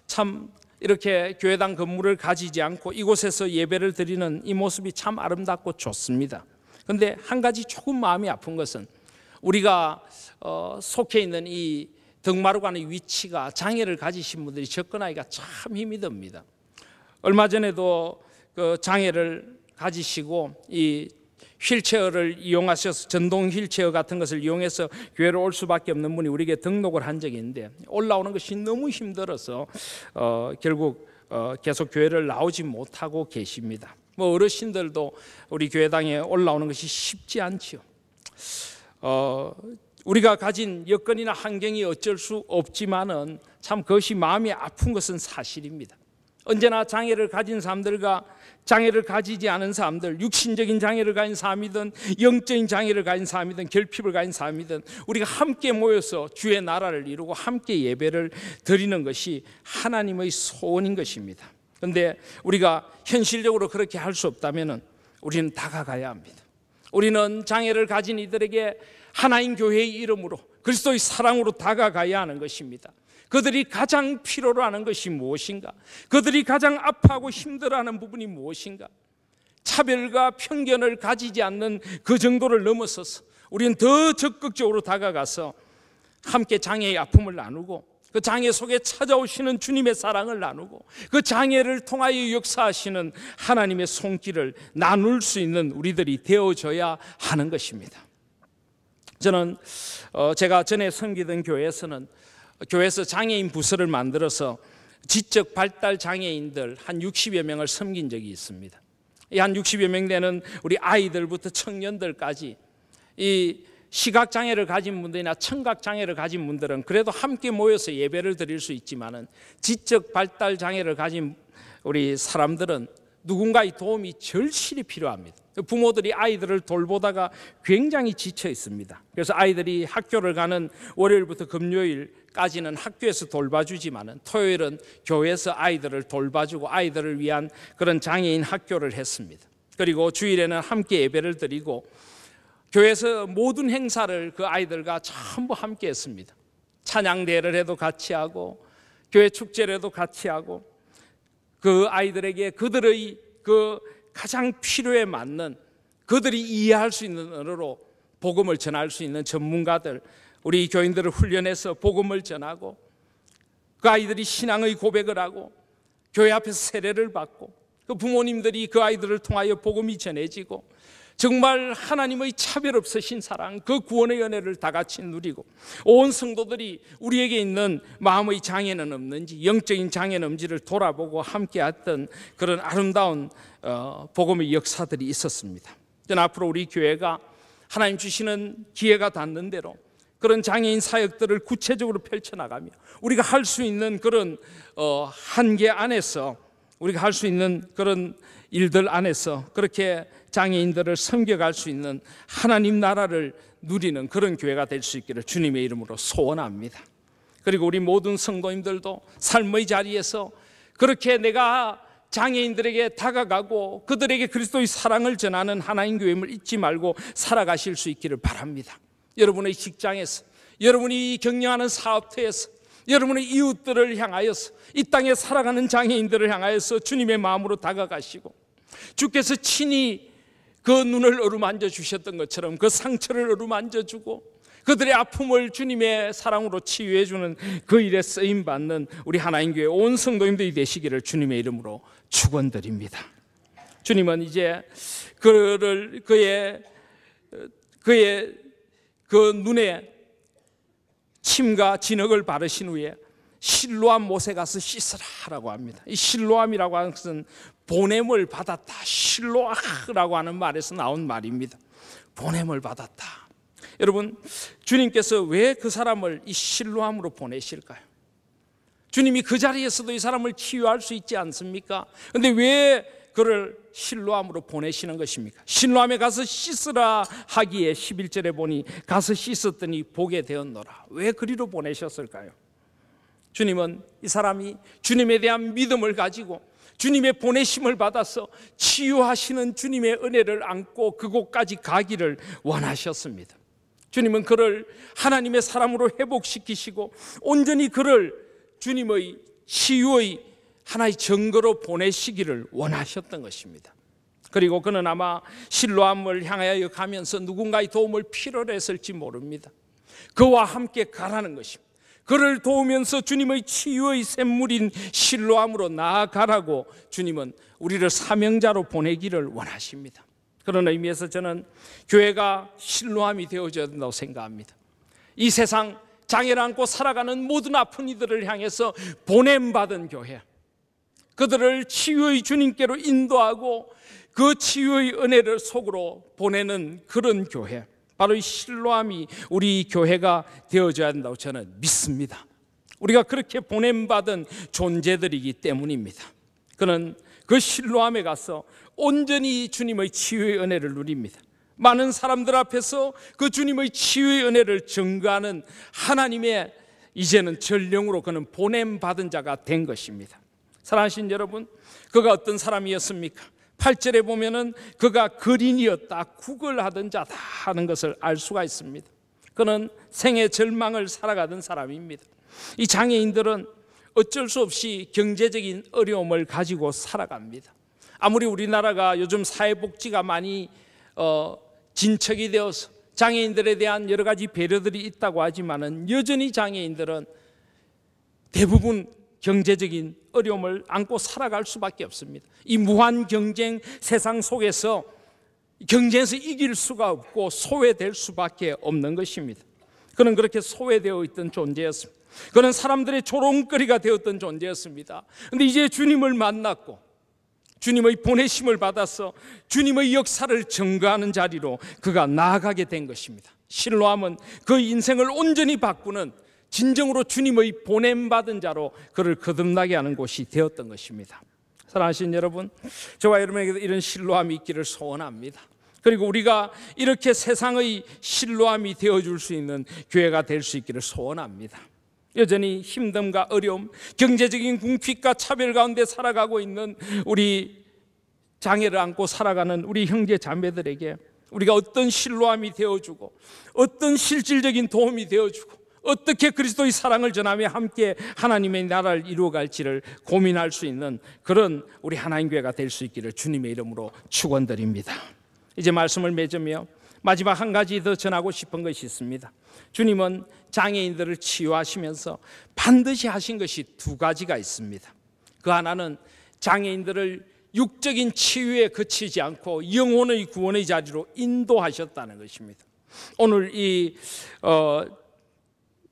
참 이렇게 교회당 건물을 가지지 않고 이곳에서 예배를 드리는 이 모습이 참 아름답고 좋습니다. 그런데 한 가지 조금 마음이 아픈 것은 우리가 속해 있는 이 덕마루관의 위치가 장애를 가지신 분들이 접근하기가 참 힘이 듭니다. 얼마 전에도 그 장애를 가지시고 이 휠체어를 이용하셔서 전동 휠체어 같은 것을 이용해서 교회로 올 수밖에 없는 분이 우리에게 등록을 한 적이 있는데 올라오는 것이 너무 힘들어서 결국 계속 교회를 나오지 못하고 계십니다. 뭐 어르신들도 우리 교회당에 올라오는 것이 쉽지 않지요. 우리가 가진 여건이나 환경이 어쩔 수 없지만은 참 그것이 마음이 아픈 것은 사실입니다. 언제나 장애를 가진 사람들과 장애를 가지지 않은 사람들, 육신적인 장애를 가진 사람이든 영적인 장애를 가진 사람이든 결핍을 가진 사람이든 우리가 함께 모여서 주의 나라를 이루고 함께 예배를 드리는 것이 하나님의 소원인 것입니다. 그런데 우리가 현실적으로 그렇게 할 수 없다면 우리는 다가가야 합니다. 우리는 장애를 가진 이들에게 하나님 교회의 이름으로 그리스도의 사랑으로 다가가야 하는 것입니다. 그들이 가장 필요로 하는 것이 무엇인가? 그들이 가장 아파하고 힘들어하는 부분이 무엇인가? 차별과 편견을 가지지 않는 그 정도를 넘어서서 우리는 더 적극적으로 다가가서 함께 장애의 아픔을 나누고 그 장애 속에 찾아오시는 주님의 사랑을 나누고 그 장애를 통하여 역사하시는 하나님의 손길을 나눌 수 있는 우리들이 되어져야 하는 것입니다. 저는 제가 전에 섬기던 교회에서 장애인 부서를 만들어서 지적 발달 장애인들 한 60여 명을 섬긴 적이 있습니다. 이 한 60여 명 되는 우리 아이들부터 청년들까지 이 시각장애를 가진 분들이나 청각장애를 가진 분들은 그래도 함께 모여서 예배를 드릴 수 있지만은 지적 발달 장애를 가진 우리 사람들은 누군가의 도움이 절실히 필요합니다. 부모들이 아이들을 돌보다가 굉장히 지쳐 있습니다. 그래서 아이들이 학교를 가는 월요일부터 금요일까지는 학교에서 돌봐주지만은 토요일은 교회에서 아이들을 돌봐주고 아이들을 위한 그런 장애인 학교를 했습니다. 그리고 주일에는 함께 예배를 드리고 교회에서 모든 행사를 그 아이들과 전부 함께 했습니다. 찬양대회를 해도 같이 하고 교회 축제를 해도 같이 하고 그 아이들에게 그들의 그 가장 필요에 맞는 그들이 이해할 수 있는 언어로 복음을 전할 수 있는 전문가들, 우리 교인들을 훈련해서 복음을 전하고 그 아이들이 신앙의 고백을 하고 교회 앞에서 세례를 받고 그 부모님들이 그 아이들을 통하여 복음이 전해지고 정말 하나님의 차별 없으신 사랑, 그 구원의 은혜를 다 같이 누리고 온 성도들이 우리에게 있는 마음의 장애는 없는지, 영적인 장애는 없는지를 돌아보고 함께 했던 그런 아름다운 복음의 역사들이 있었습니다. 저는 앞으로 우리 교회가 하나님 주시는 기회가 닿는 대로 그런 장애인 사역들을 구체적으로 펼쳐나가며 우리가 할 수 있는 그런 한계 안에서 우리가 할 수 있는 그런 일들 안에서 그렇게 장애인들을 섬겨갈 수 있는 하나님 나라를 누리는 그런 교회가 될 수 있기를 주님의 이름으로 소원합니다. 그리고 우리 모든 성도님들도 삶의 자리에서 그렇게 내가 장애인들에게 다가가고 그들에게 그리스도의 사랑을 전하는 하나님 교회임을 잊지 말고 살아가실 수 있기를 바랍니다. 여러분의 직장에서, 여러분이 경영하는 사업터에서, 여러분의 이웃들을 향하여서, 이 땅에 살아가는 장애인들을 향하여서 주님의 마음으로 다가가시고 주께서 친히 그 눈을 어루만져 주셨던 것처럼 그 상처를 어루만져 주고 그들의 아픔을 주님의 사랑으로 치유해 주는 그 일에 쓰임 받는 우리 하나님 교회 온 성도님들이 되시기를 주님의 이름으로 축원드립니다. 주님은 이제 그의 그의 그 눈에 침과 진흙을 바르신 후에 실로암 못에 가서 씻으라라고 합니다. 이 실로암이라고 하는 것은 보냄을 받았다, 실로아라고 하는 말에서 나온 말입니다. 보냄을 받았다. 여러분, 주님께서 왜 그 사람을 이 실로암으로 보내실까요? 주님이 그 자리에서도 이 사람을 치유할 수 있지 않습니까? 그런데 왜 그를 실로암으로 보내시는 것입니까? 실로암에 가서 씻으라 하기에 11절에 보니 가서 씻었더니 보게 되었노라. 왜 그리로 보내셨을까요? 주님은 이 사람이 주님에 대한 믿음을 가지고 주님의 보내심을 받아서 치유하시는 주님의 은혜를 안고 그곳까지 가기를 원하셨습니다. 주님은 그를 하나님의 사람으로 회복시키시고 온전히 그를 주님의 치유의 하나의 증거로 보내시기를 원하셨던 것입니다. 그리고 그는 아마 실로암을 향하여 가면서 누군가의 도움을 필요로 했을지 모릅니다. 그와 함께 가라는 것입니다. 그를 도우면서 주님의 치유의 샘물인 실로암으로 나아가라고 주님은 우리를 사명자로 보내기를 원하십니다. 그런 의미에서 저는 교회가 실로암이 되어져야 된다고 생각합니다. 이 세상 장애를 안고 살아가는 모든 아픈 이들을 향해서 보냄받은 교회, 그들을 치유의 주님께로 인도하고 그 치유의 은혜를 속으로 보내는 그런 교회, 바로 이 실로암이 우리 교회가 되어져야 한다고 저는 믿습니다. 우리가 그렇게 보냄받은 존재들이기 때문입니다. 그는 그 실로암에 가서 온전히 주님의 치유의 은혜를 누립니다. 많은 사람들 앞에서 그 주님의 치유의 은혜를 증거하는 하나님의 이제는 전령으로 그는 보냄받은 자가 된 것입니다. 사랑하신 여러분, 그가 어떤 사람이었습니까? 8절에 보면은 그가 거린이었다, 구걸하던 자다 하는 것을 알 수가 있습니다. 그는 생의 절망을 살아가던 사람입니다. 이 장애인들은 어쩔 수 없이 경제적인 어려움을 가지고 살아갑니다. 아무리 우리나라가 요즘 사회복지가 많이 진척이 되어서 장애인들에 대한 여러 가지 배려들이 있다고 하지만은 여전히 장애인들은 대부분 경제적인 어려움을 안고 살아갈 수밖에 없습니다. 이 무한 경쟁 세상 속에서 경쟁에서 이길 수가 없고 소외될 수밖에 없는 것입니다. 그는 그렇게 소외되어 있던 존재였습니다. 그는 사람들의 조롱거리가 되었던 존재였습니다. 그런데 이제 주님을 만났고 주님의 보내심을 받아서 주님의 역사를 증거하는 자리로 그가 나아가게 된 것입니다. 실로암은 그 인생을 온전히 바꾸는 진정으로 주님의 보냄받은 자로 그를 거듭나게 하는 곳이 되었던 것입니다. 사랑하신 여러분, 저와 여러분에게도 이런 실로암이 있기를 소원합니다. 그리고 우리가 이렇게 세상의 실로암이 되어줄 수 있는 교회가 될 수 있기를 소원합니다. 여전히 힘듦과 어려움, 경제적인 궁핍과 차별 가운데 살아가고 있는 우리 장애를 안고 살아가는 우리 형제 자매들에게 우리가 어떤 실로암이 되어주고 어떤 실질적인 도움이 되어주고 어떻게 그리스도의 사랑을 전하며 함께 하나님의 나라를 이루어갈지를 고민할 수 있는 그런 우리 하나님 교회가 될 수 있기를 주님의 이름으로 축원드립니다. 이제 말씀을 맺으며 마지막 한 가지 더 전하고 싶은 것이 있습니다. 주님은 장애인들을 치유하시면서 반드시 하신 것이 두 가지가 있습니다. 그 하나는 장애인들을 육적인 치유에 그치지 않고 영혼의 구원의 자리로 인도하셨다는 것입니다. 오늘 이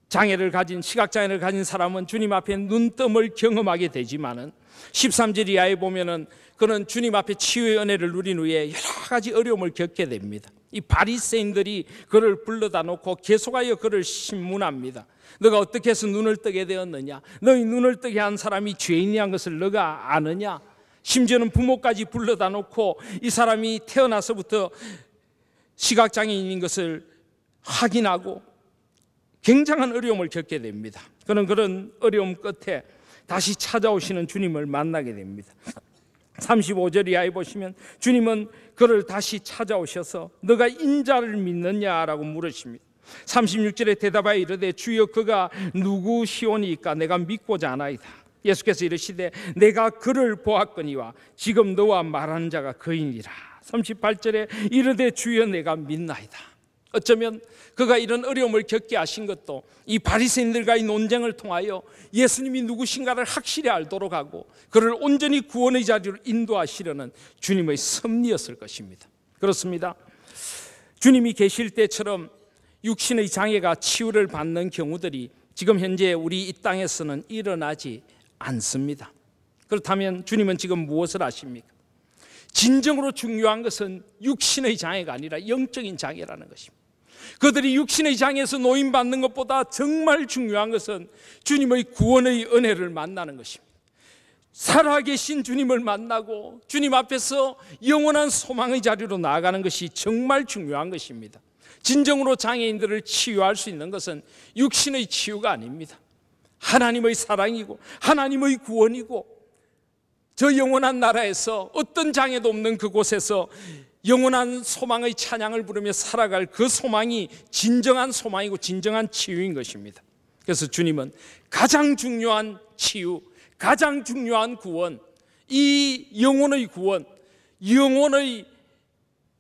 장애를 가진 시각장애를 가진 사람은 주님 앞에 눈뜸을 경험하게 되지만은 13절 이하에 보면은 그는 주님 앞에 치유의 은혜를 누린 후에 여러 가지 어려움을 겪게 됩니다. 이 바리새인들이 그를 불러다 놓고 계속하여 그를 신문합니다. 너가 어떻게 해서 눈을 뜨게 되었느냐? 너희 눈을 뜨게 한 사람이 죄인이란 것을 너가 아느냐? 심지어는 부모까지 불러다 놓고 이 사람이 태어나서부터 시각장애인인 것을 확인하고 굉장한 어려움을 겪게 됩니다. 그는 그런 어려움 끝에 다시 찾아오시는 주님을 만나게 됩니다. 35절 이하에 보시면 주님은 그를 다시 찾아오셔서 너가 인자를 믿느냐라고 물으십니다. 36절에 대답하여 이르되 주여 그가 누구시오니까 내가 믿고자 하나이다. 예수께서 이르시되 내가 그를 보았거니와 지금 너와 말하는 자가 그이니라. 38절에 이르되 주여 내가 믿나이다. 어쩌면 그가 이런 어려움을 겪게 하신 것도 이 바리새인들과의 논쟁을 통하여 예수님이 누구신가를 확실히 알도록 하고 그를 온전히 구원의 자리로 인도하시려는 주님의 섭리였을 것입니다. 그렇습니다. 주님이 계실 때처럼 육신의 장애가 치유를 받는 경우들이 지금 현재 우리 이 땅에서는 일어나지 않습니다. 그렇다면 주님은 지금 무엇을 하십니까? 진정으로 중요한 것은 육신의 장애가 아니라 영적인 장애라는 것입니다. 그들이 육신의 장애에서 노임받는 것보다 정말 중요한 것은 주님의 구원의 은혜를 만나는 것입니다. 살아계신 주님을 만나고 주님 앞에서 영원한 소망의 자리로 나아가는 것이 정말 중요한 것입니다. 진정으로 장애인들을 치유할 수 있는 것은 육신의 치유가 아닙니다. 하나님의 사랑이고 하나님의 구원이고 저 영원한 나라에서 어떤 장애도 없는 그곳에서 영원한 소망의 찬양을 부르며 살아갈 그 소망이 진정한 소망이고 진정한 치유인 것입니다. 그래서 주님은 가장 중요한 치유, 가장 중요한 구원, 이 영혼의 구원, 영혼의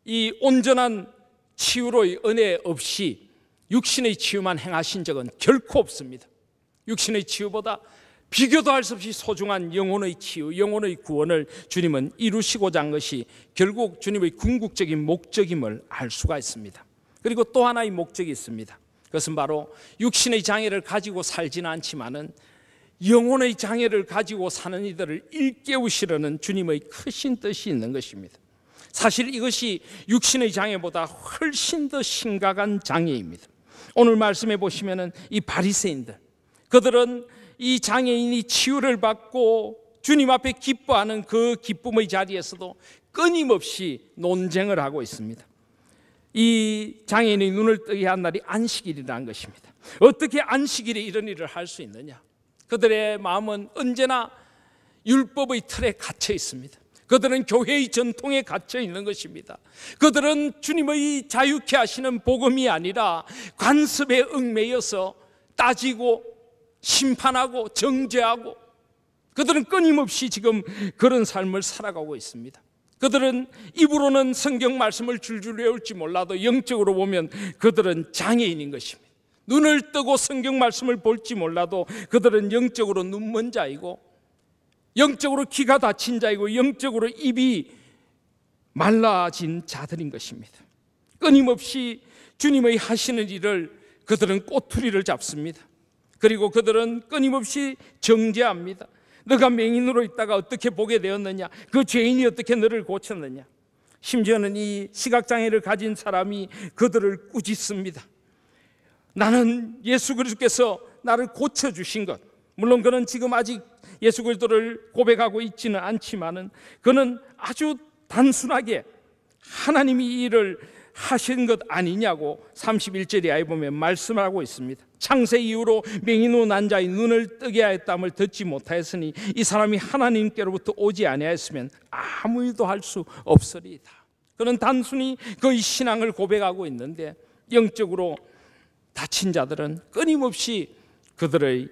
이 온전한 치유로의 은혜 없이 육신의 치유만 행하신 적은 결코 없습니다. 육신의 치유보다 비교도 할 수 없이 소중한 영혼의 치유, 영혼의 구원을 주님은 이루시고자 한 것이 결국 주님의 궁극적인 목적임을 알 수가 있습니다. 그리고 또 하나의 목적이 있습니다. 그것은 바로 육신의 장애를 가지고 살지는 않지만은 영혼의 장애를 가지고 사는 이들을 일깨우시려는 주님의 크신 뜻이 있는 것입니다. 사실 이것이 육신의 장애보다 훨씬 더 심각한 장애입니다. 오늘 말씀해 보시면은 이 바리새인들, 그들은 이 장애인이 치유를 받고 주님 앞에 기뻐하는 그 기쁨의 자리에서도 끊임없이 논쟁을 하고 있습니다. 이 장애인의 눈을 뜨게 한 날이 안식일이라는 것입니다. 어떻게 안식일에 이런 일을 할 수 있느냐? 그들의 마음은 언제나 율법의 틀에 갇혀 있습니다. 그들은 교회의 전통에 갇혀 있는 것입니다. 그들은 주님의 자유케 하시는 복음이 아니라 관습에 얽매여서 따지고 심판하고 정죄하고, 그들은 끊임없이 지금 그런 삶을 살아가고 있습니다. 그들은 입으로는 성경 말씀을 줄줄 외울지 몰라도 영적으로 보면 그들은 장애인인 것입니다. 눈을 뜨고 성경 말씀을 볼지 몰라도 그들은 영적으로 눈먼 자이고, 영적으로 귀가 닫힌 자이고, 영적으로 입이 말라진 자들인 것입니다. 끊임없이 주님의 하시는 일을 그들은 꼬투리를 잡습니다. 그리고 그들은 끊임없이 정죄합니다. 너가 맹인으로 있다가 어떻게 보게 되었느냐? 그 죄인이 어떻게 너를 고쳤느냐? 심지어는 이 시각장애를 가진 사람이 그들을 꾸짖습니다. 나는 예수 그리스도께서 나를 고쳐주신 것, 물론 그는 지금 아직 예수 그리스도를 고백하고 있지는 않지만은 그는 아주 단순하게 하나님이 이 일을 하신 것 아니냐고 31절 이하에 보면 말씀하고 있습니다. 창세 이후로 맹인으로 난 자의 눈을 뜨게 하였다함을 듣지 못하였으니 이 사람이 하나님께로부터 오지 아니하였으면 아무 일도 할 수 없으리이다. 그는 단순히 그의 신앙을 고백하고 있는데 영적으로 다친 자들은 끊임없이 그들의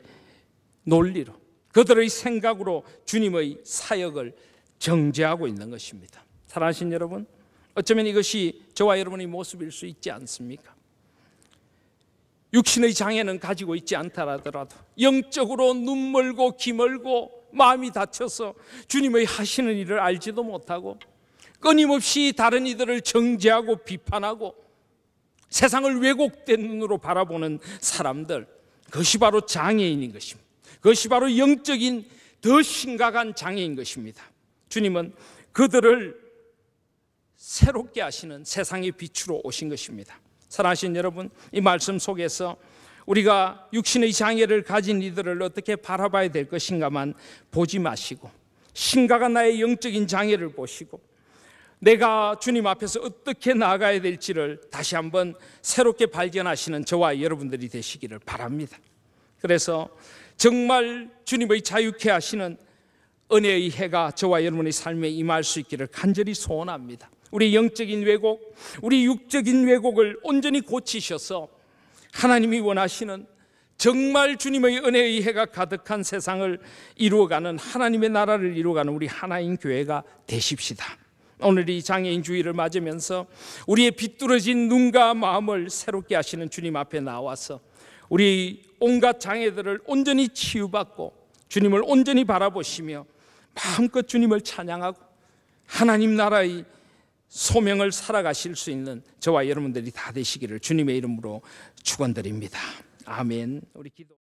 논리로, 그들의 생각으로 주님의 사역을 정죄하고 있는 것입니다. 사랑하신 여러분, 어쩌면 이것이 저와 여러분의 모습일 수 있지 않습니까? 육신의 장애는 가지고 있지 않다 하더라도 영적으로 눈 멀고 귀 멀고 마음이 닫혀서 주님의 하시는 일을 알지도 못하고 끊임없이 다른 이들을 정죄하고 비판하고 세상을 왜곡된 눈으로 바라보는 사람들, 그것이 바로 장애인인 것입니다. 그것이 바로 영적인 더 심각한 장애인 것입니다. 주님은 그들을 새롭게 하시는 세상의 빛으로 오신 것입니다. 사랑하신 여러분, 이 말씀 속에서 우리가 육신의 장애를 가진 이들을 어떻게 바라봐야 될 것인가만 보지 마시고 심각한 나의 영적인 장애를 보시고 내가 주님 앞에서 어떻게 나아가야 될지를 다시 한번 새롭게 발견하시는 저와 여러분들이 되시기를 바랍니다. 그래서 정말 주님의 자유케 하시는 은혜의 해가 저와 여러분의 삶에 임할 수 있기를 간절히 소원합니다. 우리 영적인 왜곡, 우리 육적인 왜곡을 온전히 고치셔서 하나님이 원하시는 정말 주님의 은혜의 해가 가득한 세상을 이루어가는, 하나님의 나라를 이루어가는 우리 하나인 교회가 되십시다. 오늘 이 장애인 주일을 맞으면서 우리의 비뚤어진 눈과 마음을 새롭게 하시는 주님 앞에 나와서 우리 온갖 장애들을 온전히 치유받고 주님을 온전히 바라보시며 마음껏 주님을 찬양하고 하나님 나라의 소명을 살아가실 수 있는 저와 여러분들이 다 되시기를 주님의 이름으로 축원드립니다. 아멘. 우리 기도.